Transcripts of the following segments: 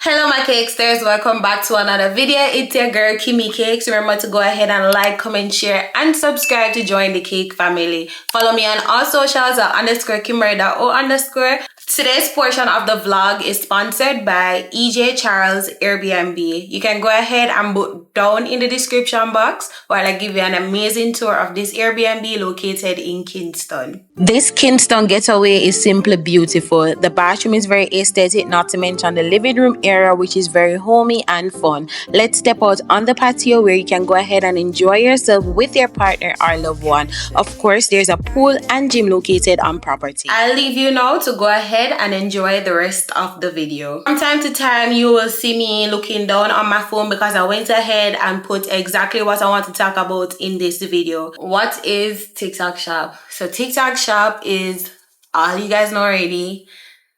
Hello my cakesters, welcome back to another video. It's your girl Kimmy Cakes. Remember to go ahead and like, comment, share and subscribe to join the cake family. Follow me on all socials at _kimberly_o_. Today's portion of the vlog is sponsored by EJ Charles Airbnb. You can go ahead and book down in the description box while I give you an amazing tour of this Airbnb located in Kingston. This Kingston Getaway is simply beautiful. The bathroom is very aesthetic, not to mention the living room area, which is very homey and fun. Let's step out on the patio where you can go ahead and enjoy yourself with your partner or loved one. Of course, there's a pool and gym located on property. I'll leave you now to go ahead and enjoy the rest of the video. From time to time, you will see me looking down on my phone because I went ahead and put exactly what I want to talk about in this video. What is TikTok Shop? So TikTok Shop is, all you guys know already,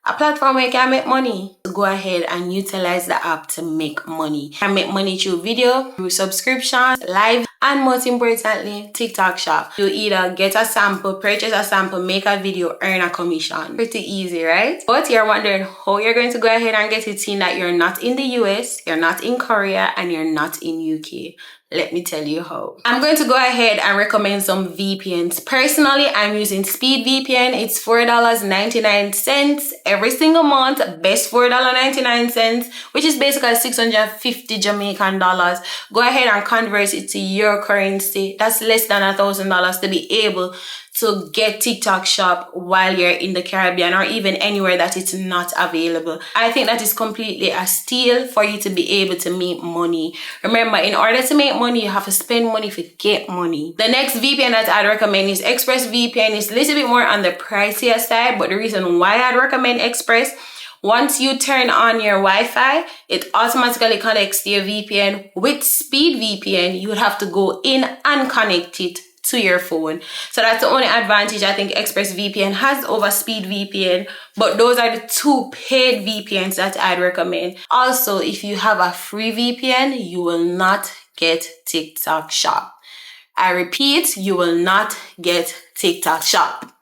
a platform where you can make money. Go ahead and utilize the app to make money. You can make money through video, through subscriptions, live, and most importantly, TikTok Shop. You either get a sample, purchase a sample, make a video, earn a commission. Pretty easy, right? But you're wondering how you're going to go ahead and get it, seeing that you're not in the US, you're not in Korea, and you're not in UK. Let me tell you how. I'm going to go ahead and recommend some VPNs. Personally, I'm using Speed VPN. It's $4.99 every single month. Best $4.99, which is basically 650 Jamaican dollars. Go ahead and convert it to your currency. That's less than $1,000 to be able to get TikTok Shop while you're in the Caribbean or even anywhere that it's not available. I think that is completely a steal for you to be able to make money. Remember, in order to make money, you have to spend money to get money. The next VPN that I'd recommend is ExpressVPN. It's a little bit more on the pricier side, but the reason why I'd recommend Express, once you turn on your Wi-Fi, it automatically connects to your VPN. With Speed VPN, you would have to go in and connect it to your phone. So that's the only advantage I think ExpressVPN has over Speed VPN, but those are the two paid VPNs that I'd recommend. Also, if you have a free VPN, you will not get TikTok Shop. I repeat, you will not get TikTok Shop.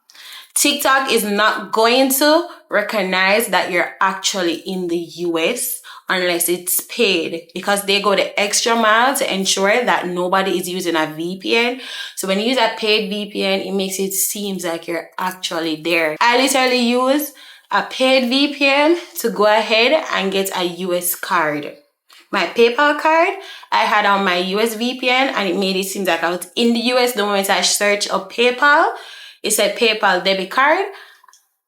TikTok is not going to recognize that you're actually in the US unless it's paid, because they go the extra mile to ensure that nobody is using a VPN. So when you use a paid VPN, it makes it seem like you're actually there. I literally use a paid VPN to go ahead and get a US card. My PayPal card, I had on my US VPN and it made it seem like I was in the US. The moment I searched up PayPal, it said PayPal debit card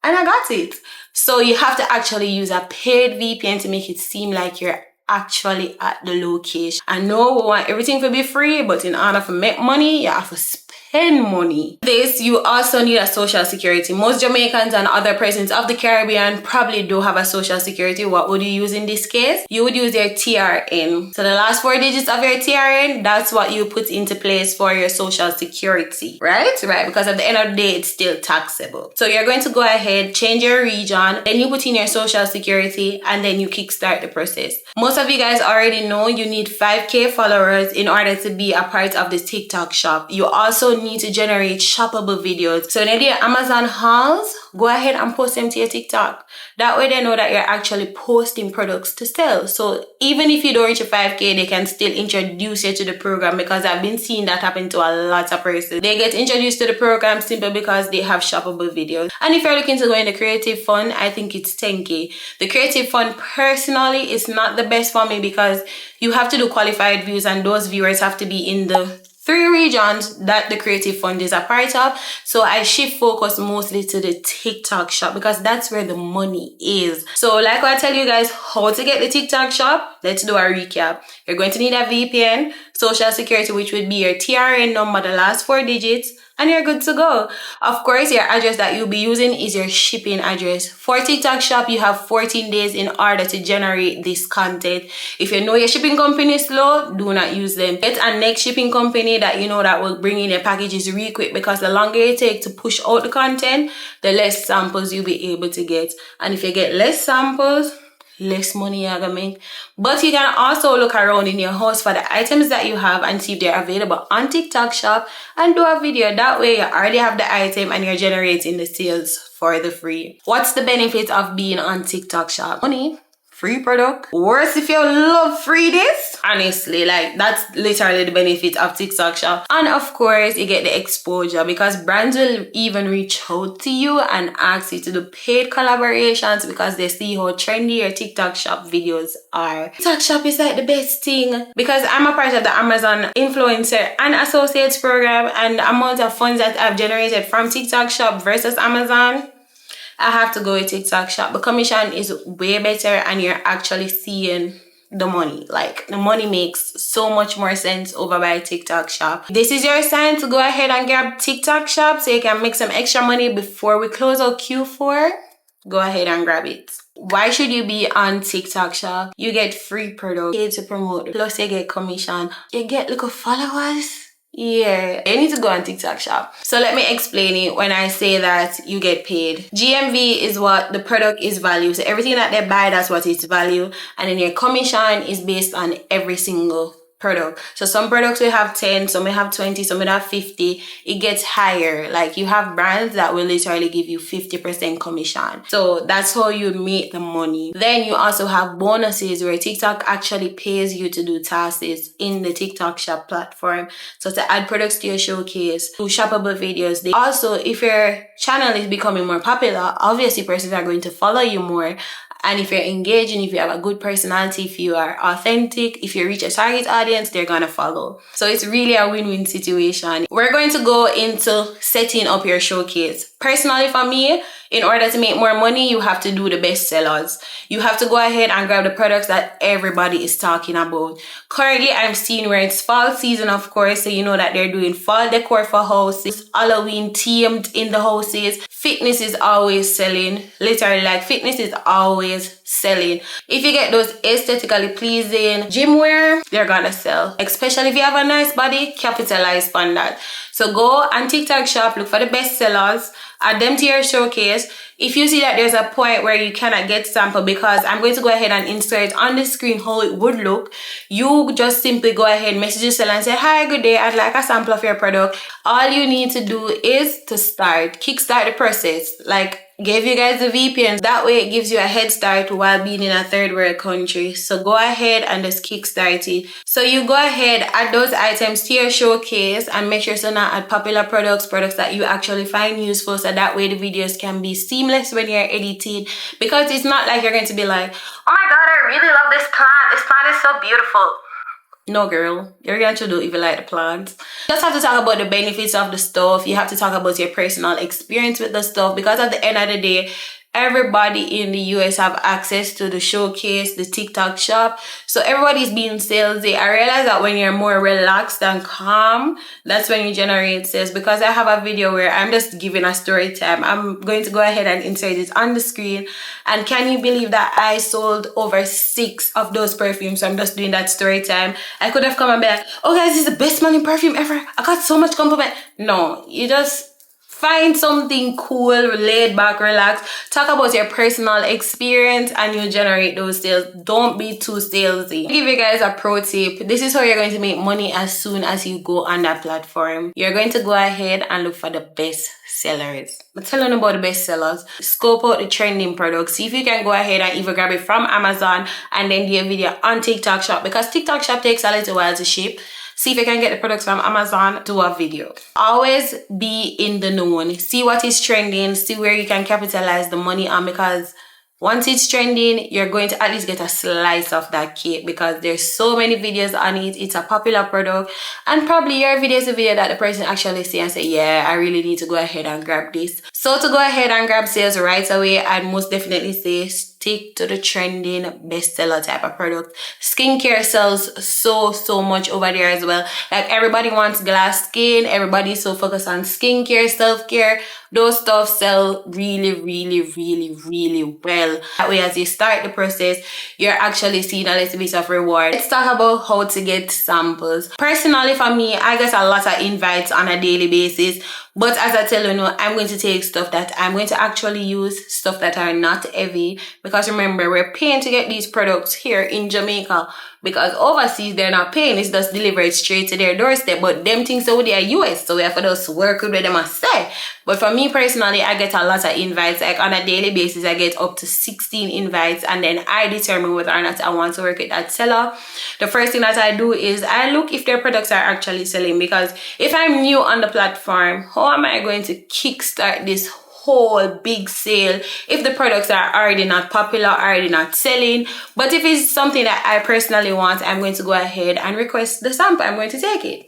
and I got it. So you have to actually use a paid VPN to make it seem like you're actually at the location. I know we want everything to be free, but in order to make money, you have to spend money. This, you also need a social security. Most Jamaicans and other persons of the Caribbean probably do have a social security. What would you use in this case? You would use your TRN. So the last 4 digits of your TRN, that's what you put into place for your social security, right? Right, because at the end of the day, it's still taxable. So you're going to go ahead, change your region, then you put in your social security, and then you kickstart the process. Most of you guys already know you need 5K followers in order to be a part of the TikTok Shop. You also need to generate shoppable videos. So when you do your Amazon hauls, go ahead and post them to your TikTok. That way they know that you're actually posting products to sell. So even if you don't reach your 5K, they can still introduce you to the program, because I've been seeing that happen to a lot of persons. They get introduced to the program simply because they have shoppable videos. And if you're looking to go in the creative fund, I think it's 10K. The creative fund personally is not the best for me because you have to do qualified views and those viewers have to be in the 3 regions that the creative fund is a part of. So I shift focus mostly to the TikTok Shop because that's where the money is. So like I tell you guys how to get the TikTok Shop, let's do a recap. You're going to need a VPN, social security, which would be your TRN number, the last 4 digits, and you're good to go. Of course, your address that you'll be using is your shipping address. For TikTok Shop, you have 14 days in order to generate this content. If you know your shipping company is slow, do not use them. Get a next shipping company that you know that will bring in your packages real quick, because the longer you take to push out the content, the less samples you'll be able to get. And if you get less samples, less money you're gonna make. But you can also look around in your house for the items that you have and see if they're available on TikTok Shop and do a video. That way you already have the item and you're generating the sales for the free. What's the benefit of being on TikTok Shop? Money. free product. Worse if you love free this. Honestly, like that's literally the benefit of TikTok shop. And of course you get the exposure because brands will even reach out to you and ask you to do paid collaborations because they see how trendy your TikTok shop videos are. TikTok shop is like the best thing because I'm a part of the Amazon influencer and associates program, and the amount of funds that I've generated from TikTok shop versus Amazon, I have to go with TikTok shop. The commission is way better and you're actually seeing the money. Like the money makes so much more sense over by TikTok shop. This is your sign to go ahead and grab TikTok shop so you can make some extra money before we close out Q4. Go ahead and grab it. Why should you be on TikTok shop? You get free products, paid to promote, plus you get commission, you get little followers. Yeah, you need to go on TikTok shop. So let me explain it when I say that you get paid. GMV is what the product is value. So everything that they buy, that's what its value. And then your commission is based on every single product. So some products will have 10, some will have 20, some will have 50. It gets higher. Like you have brands that will literally give you 50% commission. So that's how you make the money. Then you also have bonuses where TikTok actually pays you to do tasks in the TikTok shop platform. So to add products to your showcase, do shoppable videos. Also, if your channel is becoming more popular, obviously persons are going to follow you more. And if you're engaging, if you have a good personality, if you are authentic, if you reach a target audience, they're gonna follow. So it's really a win-win situation. We're going to go into setting up your showcase. Personally for me, in order to make more money, you have to do the best sellers. You have to go ahead and grab the products that everybody is talking about. Currently, I'm seeing where it's fall season, of course, so you know that they're doing fall decor for houses, Halloween themed in the houses. Fitness is always selling. Literally, like fitness is always selling. If you get those aesthetically pleasing gym wear, they're gonna sell. Especially if you have a nice body, capitalize on that. So go on TikTok shop, look for the best sellers, add them to your showcase. If you see that there's a point where you cannot get sample, because I'm going to go ahead and insert on the screen how it would look, you just simply go ahead, message the seller and say, hi, good day, I'd like a sample of your product. All you need to do is to kickstart the process. Like, gave you guys the VPN. That way it gives you a head start while being in a third world country. So go ahead and just kickstart it. So you go ahead, add those items to your showcase and make sure to not add popular products that you actually find useful, so that way the videos can be seamless when you're editing. Because it's not like you're going to be like, oh my god, I really love this plant. This plant is so beautiful. No, girl, you're going to do even like the plants. You just have to talk about the benefits of the stuff. You have to talk about your personal experience with the stuff, because at the end of the day, everybody in the US have access to the showcase, the TikTok shop. So everybody's being salesy. I realize that when you're more relaxed and calm, that's when you generate sales. Because I have a video where I'm just giving a story time. I'm going to go ahead and insert it on the screen. And can you believe that I sold over 6 of those perfumes? So I'm just doing that story time. I could have come and be like, oh guys, this is the best smelling perfume ever. I got so much compliment. No, you just find something cool, laid back, relax. Talk about your personal experience and you'll generate those sales. Don't be too salesy. I'll give you guys a pro tip. This is how you're going to make money as soon as you go on that platform. You're going to go ahead and look for the best sellers. I'm telling you about the best sellers. Scope out the trending products. See if you can go ahead and even grab it from Amazon and then do a video on TikTok shop, because TikTok shop takes a little while to ship. See if you can get the products from Amazon, do a video. Always be in the known. See what is trending, see where you can capitalize the money on, because once it's trending, you're going to at least get a slice of that cake, because there's so many videos on it. It's a popular product, and probably your video is a video that the person actually see and say, yeah, I really need to go ahead and grab this. So to go ahead and grab sales right away, I'd most definitely say stick to the trending bestseller type of product. Skincare sells so much over there as well. Like everybody wants glass skin, everybody's so focused on skincare, self-care. Those stuff sell really well. That way, as you start the process, you're actually seeing a little bit of reward. Let's talk about how to get samples. Personally, for me, I get a lot of invites on a daily basis, But as I tell you now, I'm going to take stuff that I'm going to actually use, stuff that are not heavy. Because remember, we're paying to get these products here in Jamaica. Because overseas, they're not paying. It's just delivered straight to their doorstep. But them things over there are US. So we have to just work with what them must say. But for me personally, I get a lot of invites. Like on a daily basis, I get up to 16 invites. And then I determine whether or not I want to work with that seller. The first thing that I do is I look if their products are actually selling. Because if I'm new on the platform, how am I going to kickstart this whole big sale if the products are already not popular, already not selling? But if it's something that I personally want, I'm going to go ahead and request the sample. I'm going to take it.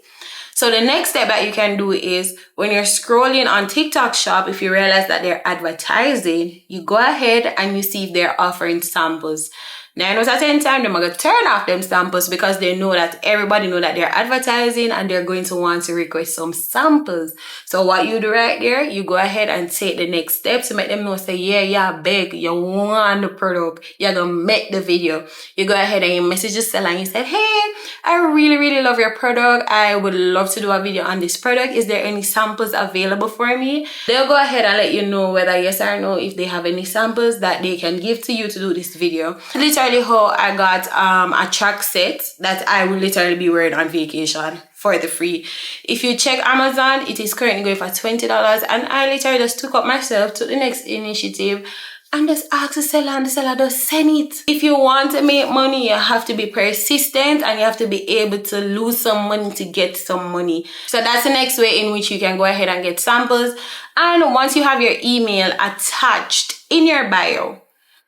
So the next step that you can do is when you're scrolling on TikTok shop, if you realize that they're advertising, you go ahead and you see if they're offering samples. 9 out of 10 times, they're going to turn off them samples because they know that everybody know that they're advertising and they're going to want to request some samples. So what you do right there, you go ahead and take the next step to make them know, say, yeah, beg, you want the product, you're going to make the video. You go ahead and you message the seller and you say, hey, I really, really love your product. I would love to do a video on this product. Is there any samples available for me? They'll go ahead and let you know whether yes or no, if they have any samples that they can give to you to do this video. Literally how I got a track set that I will literally be wearing on vacation for the free. If you check Amazon, it is currently going for $20, and I literally just took up myself to the next initiative and just ask the seller, and the seller does send it. If you want to make money, you have to be persistent and you have to be able to lose some money to get some money. So that's the next way in which you can go ahead and get samples. And once you have your email attached in your bio,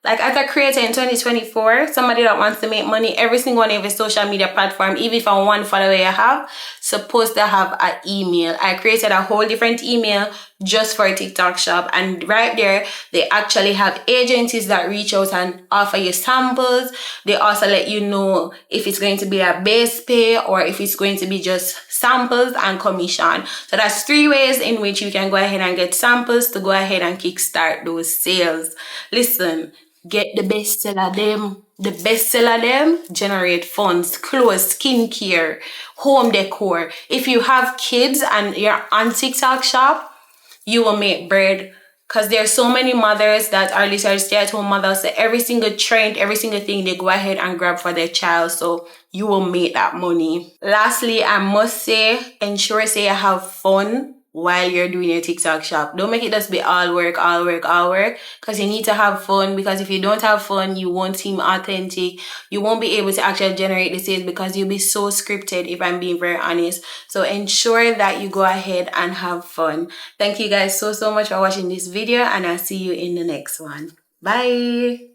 like as a creator in 2024, somebody that wants to make money, every single one of your social media platform, even if I'm one follower you have, supposed to have an email. I created a whole different email just for TikTok shop, and right there they actually have agencies that reach out and offer you samples. They also let you know if it's going to be a base pay or if it's going to be just samples and commission. So that's 3 ways in which you can go ahead and get samples to go ahead and kickstart those sales. Listen, get the bestseller them. The bestseller them generate funds, clothes, skincare, home decor. If you have kids and you're on TikTok shop, you will make bread. Because there are so many mothers that are literally stay-at-home mothers. So every single trend, every single thing they go ahead and grab for their child. So you will make that money. Lastly, I must say, ensure say you have fun while you're doing your TikTok shop. Don't make it just be all work, all work, all work. Because you need to have fun. Because if you don't have fun, you won't seem authentic. You won't be able to actually generate the sales because you'll be so scripted, if I'm being very honest. So ensure that you go ahead and have fun. Thank you guys so much for watching this video, and I'll see you in the next one. Bye.